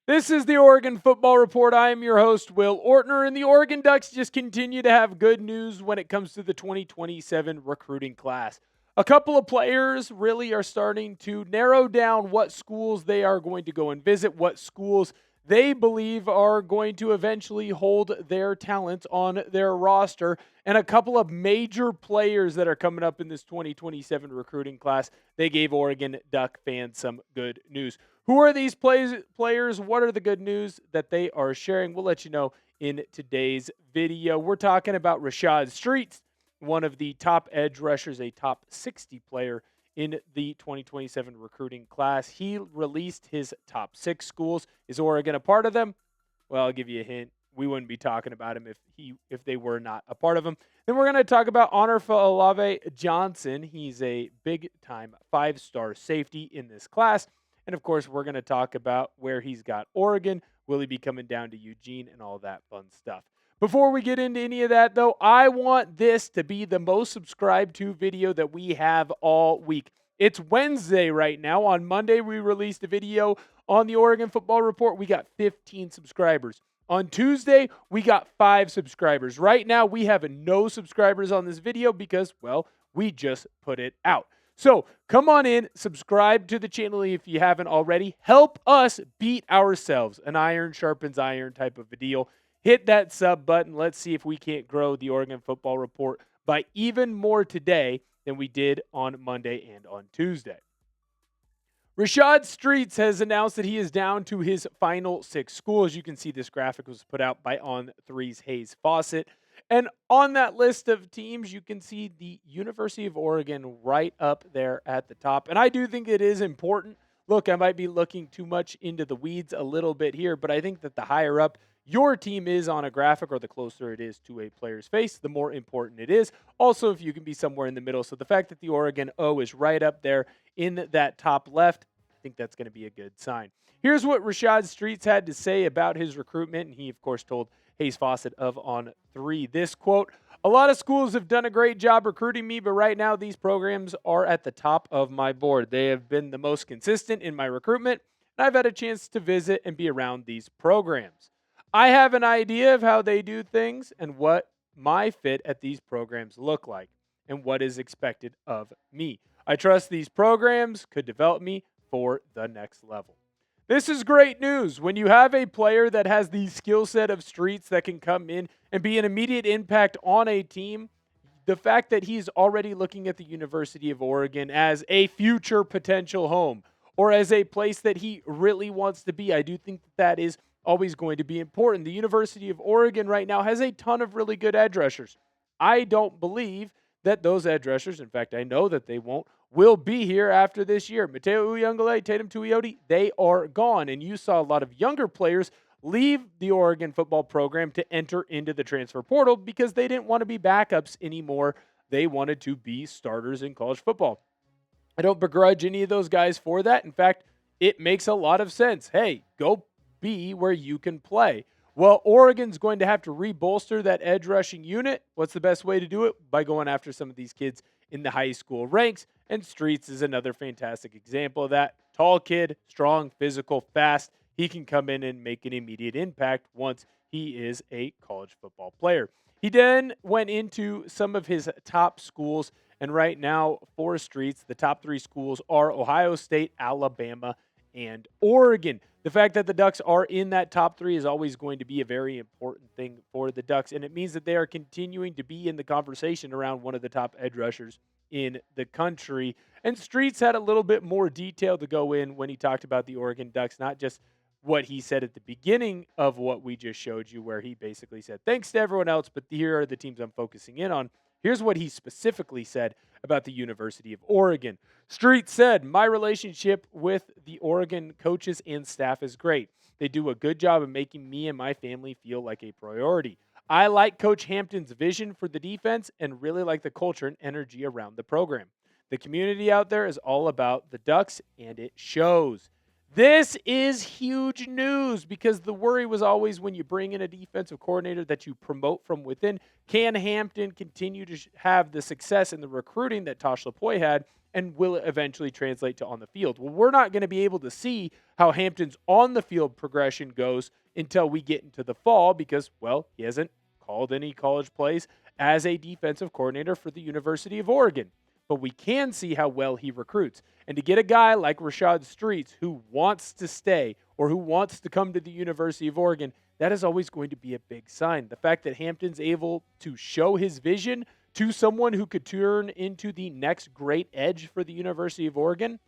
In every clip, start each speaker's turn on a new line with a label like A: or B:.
A: This is the Oregon Football Report. I am your host, Will Ortner, and the Oregon Ducks just continue to have good news when it comes to the 2027 recruiting class. A couple of players really are starting to narrow down what schools they are going to go and visit, what schools they believe are going to eventually hold their talent on their roster, and a couple of major players that are coming up in this 2027 recruiting class. They gave Oregon Duck fans some good news. Who are these players? What are the good news that they are sharing? We'll let you know in today's video. We're talking about Rashad Streets, one of the top edge rushers, a top 60 player in the 2027 recruiting class. He released his top 6 schools. Is Oregon a part of them? Well, I'll give you a hint. We wouldn't be talking about him if they were not a part of them. Then we're going to talk about Olave Johnson. He's a big-time 5-star safety in this class. And, of course, we're going to talk about where he's got Oregon. Will he be coming down to Eugene and all that fun stuff? Before we get into any of that, though, I want this to be the most subscribed to video that we have all week. It's Wednesday right now. On Monday, we released a video on the Oregon Football Report. We got 15 subscribers. On Tuesday, we got 5 subscribers. Right now, we have no subscribers on this video because, well, we just put it out. So come on in, subscribe to the channel if you haven't already. Help us beat ourselves. An iron sharpens iron type of a deal. Hit that sub button. Let's see if we can't grow the Oregon Football Report by even more today than we did on Monday and on Tuesday. Rashad Streets has announced that he is down to his final 6 schools. You can see this graphic was put out by On3's Hayes Fawcett. And on that list of teams, you can see the University of Oregon right up there at the top. And I do think it is important. Look, I might be looking too much into the weeds a little bit here, but I think that the higher up your team is on a graphic, or the closer it is to a player's face, the more important it is. Also, if you can be somewhere in the middle. So the fact that the Oregon O is right up there in that top left, I think that's going to be a good sign. Here's what Rashad Streets had to say about his recruitment, and he, of course, told Hayes Fawcett of On3 this quote: "A lot of schools have done a great job recruiting me, but right now these programs are at the top of my board. They have been the most consistent in my recruitment, and I've had a chance to visit and be around these programs. I have an idea of how they do things and what my fit at these programs look like and what is expected of me. I trust these programs could develop me for the next level." This is great news. When you have a player that has the skill set of Streets that can come in and be an immediate impact on a team, the fact that he's already looking at the University of Oregon as a future potential home or as a place that he really wants to be, I do think that is always going to be important. The University of Oregon right now has a ton of really good edge rushers. I don't believe that those edge rushers, in fact, I know that they won't, will be here after this year. Mateo Uyunglele, Tatum Tuioti, they are gone. And you saw a lot of younger players leave the Oregon football program to enter into the transfer portal because they didn't want to be backups anymore. They wanted to be starters in college football. I don't begrudge any of those guys for that. In fact, it makes a lot of sense. Hey, go be where you can play. Well, Oregon's going to have to rebolster that edge rushing unit. What's the best way to do it? By going after some of these kids in the high school ranks. And Streets is another fantastic example of that. Tall kid, strong, physical, fast. He can come in and make an immediate impact once he is a college football player. He then went into some of his top schools. And right now, for Streets, the top 3 schools are Ohio State, Alabama, and Oregon. The fact that the Ducks are in that top 3 is always going to be a very important thing for the Ducks, and it means that they are continuing to be in the conversation around one of the top edge rushers in the country. And Streets had a little bit more detail to go in when he talked about the Oregon Ducks, not just what he said at the beginning of what we just showed you, where he basically said, thanks to everyone else, but here are the teams I'm focusing in on. Here's what he specifically said about the University of Oregon. Street said, "My relationship with the Oregon coaches and staff is great. They do a good job of making me and my family feel like a priority. I like Coach Hampton's vision for the defense and really like the culture and energy around the program. The community out there is all about the Ducks, and it shows." This is huge news because the worry was always when you bring in a defensive coordinator that you promote from within, can Hampton continue to have the success in the recruiting that Tosh Lupoi had? and will it eventually translate to on the field? Well, we're not going to be able to see how Hampton's on the field progression goes until we get into the fall because, well, he hasn't called any college plays as a defensive coordinator for the University of Oregon. But we can see how well he recruits. And to get a guy like Rashad Streets who wants to stay or who wants to come to the University of Oregon, that is always going to be a big sign. The fact that Hampton's able to show his vision to someone who could turn into the next great edge for the University of Oregon,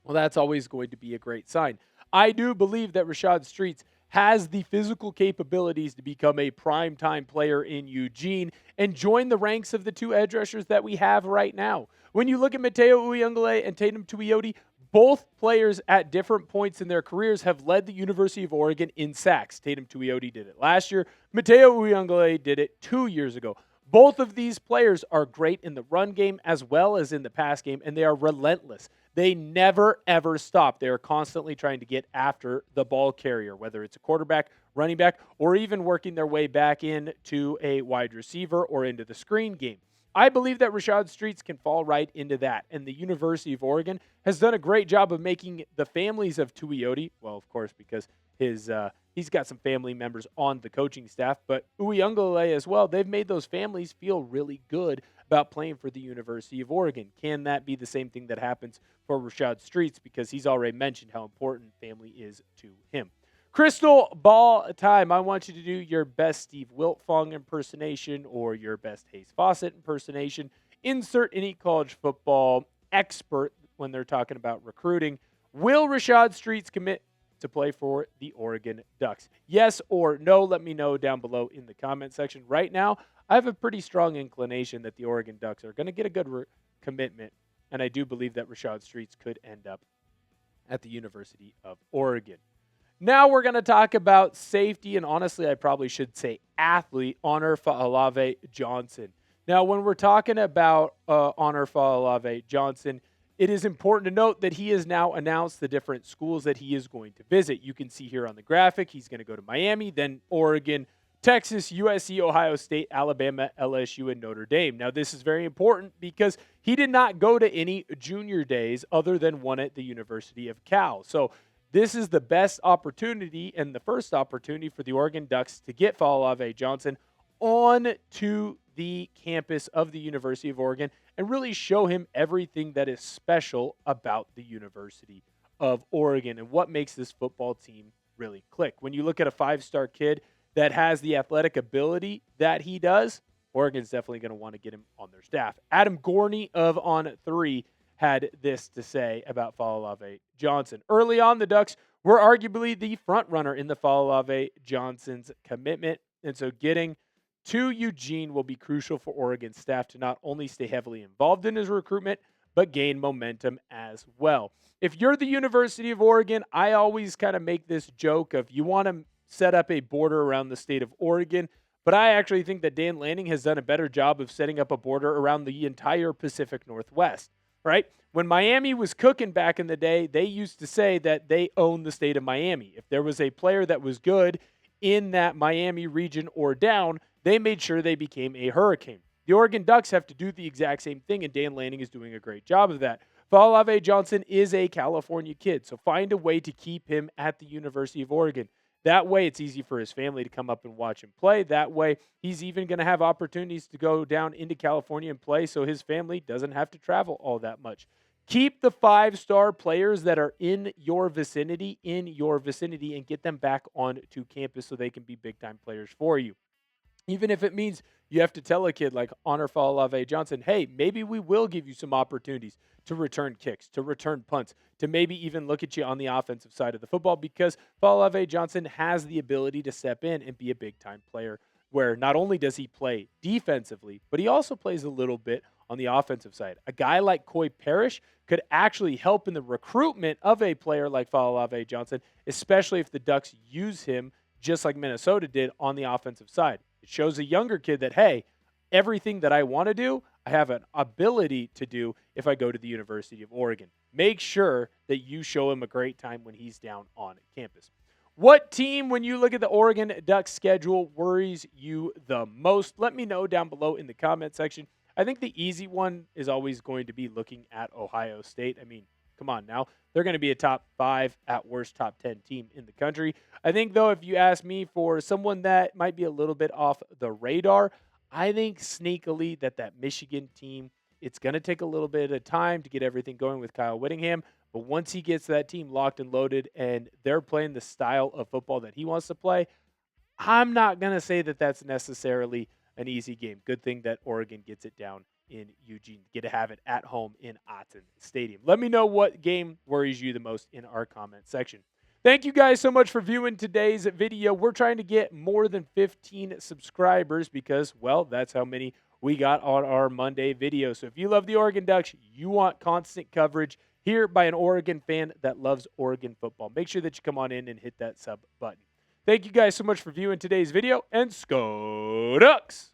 A: well, that's always going to be a great sign. I do believe that Rashad Streets has the physical capabilities to become a primetime player in Eugene and join the ranks of the two edge rushers that we have right now. When you look at Mateo Uyunglele and Tatum Tuioti, both players at different points in their careers have led the University of Oregon in sacks. Tatum Tuioti did it last year. Mateo Uyunglele did it 2 years ago. Both of these players are great in the run game as well as in the pass game, and they are relentless. They never, ever stop. They are constantly trying to get after the ball carrier, whether it's a quarterback, running back, or even working their way back into a wide receiver or into the screen game. I believe that Rashad Streets can fall right into that, and the University of Oregon has done a great job of making the families of Tuioti, well, of course, because he's got some family members on the coaching staff, but Uyunglele as well, they've made those families feel really good about playing for the University of Oregon. Can that be the same thing that happens for Rashad Streets? Because he's already mentioned how important family is to him. Crystal ball time. I want you to do your best Steve Wiltfong impersonation or your best Hayes Fawcett impersonation. Insert any college football expert when they're talking about recruiting. Will Rashad Streets commit to play for the Oregon Ducks? Yes or no? Let me know down below in the comment section. Right now, I have a pretty strong inclination that the Oregon Ducks are going to get a good commitment, and I do believe that Rashad Streets could end up at the University of Oregon. Now we're going to talk about safety, and honestly, I probably should say athlete, Honor Fa'alave Johnson. Now, when we're talking about Honor Fa'alave Johnson, it is important to note that he has now announced the different schools that he is going to visit. You can see here on the graphic, he's going to go to Miami, then Oregon, Texas, USC, Ohio State, Alabama, LSU, and Notre Dame. Now, this is very important because he did not go to any junior days other than one at the University of Cal. So this is the best opportunity and the first opportunity for the Oregon Ducks to get Fa'alave Johnson on to the campus of the University of Oregon and really show him everything that is special about the University of Oregon and what makes this football team really click. When you look at a five-star kid that has the athletic ability that he does, Oregon's definitely going to want to get him on their staff. Adam Gorney of On3 had this to say about Fa'alave Johnson. Early on, the Ducks were arguably the front runner in the Fa'alave Johnson's commitment, and so getting to Eugene will be crucial for Oregon staff to not only stay heavily involved in his recruitment, but gain momentum as well. If you're the University of Oregon, I always kind of make this joke of you want to set up a border around the state of Oregon, but I actually think that Dan Lanning has done a better job of setting up a border around the entire Pacific Northwest, right? When Miami was cooking back in the day, they used to say that they own the state of Miami. If there was a player that was good in that Miami region or down, they made sure they became a hurricane. The Oregon Ducks have to do the exact same thing, and Dan Lanning is doing a great job of that. Fa'alave Johnson is a California kid, so find a way to keep him at the University of Oregon. That way, it's easy for his family to come up and watch him play. That way, he's even going to have opportunities to go down into California and play, so his family doesn't have to travel all that much. Keep the five-star players that are in your vicinity, and get them back onto campus so they can be big-time players for you. Even if it means you have to tell a kid like Honor Fa'alave Johnson, hey, maybe we will give you some opportunities to return kicks, to return punts, to maybe even look at you on the offensive side of the football, because Fa'alave Johnson has the ability to step in and be a big-time player where not only does he play defensively, but he also plays a little bit on the offensive side. A guy like Coy Parrish could actually help in the recruitment of a player like Fa'alave Johnson, especially if the Ducks use him just like Minnesota did on the offensive side. It shows a younger kid that, hey, everything that I want to do, I have an ability to do if I go to the University of Oregon. Make sure that you show him a great time when he's down on campus. What team, when you look at the Oregon Ducks schedule, worries you the most? Let me know down below in the comment section. I think the easy one is always going to be looking at Ohio State. I mean, come on now. They're going to be a top 5, at worst top 10 team in the country. I think, though, if you ask me for someone that might be a little bit off the radar, I think sneakily that Michigan team, it's going to take a little bit of time to get everything going with Kyle Whittingham. But once he gets that team locked and loaded and they're playing the style of football that he wants to play, I'm not going to say that that's necessarily an easy game. Good thing that Oregon gets it down in Eugene. Get to have it at home in Autzen Stadium. Let me know what game worries you the most in our comment section. Thank you guys so much for viewing today's video. We're trying to get more than 15 subscribers because, well, that's how many we got on our Monday video. So if you love the Oregon Ducks, you want constant coverage here by an Oregon fan that loves Oregon football. Make sure that you come on in and hit that sub button. Thank you guys so much for viewing today's video, and Sko Ducks!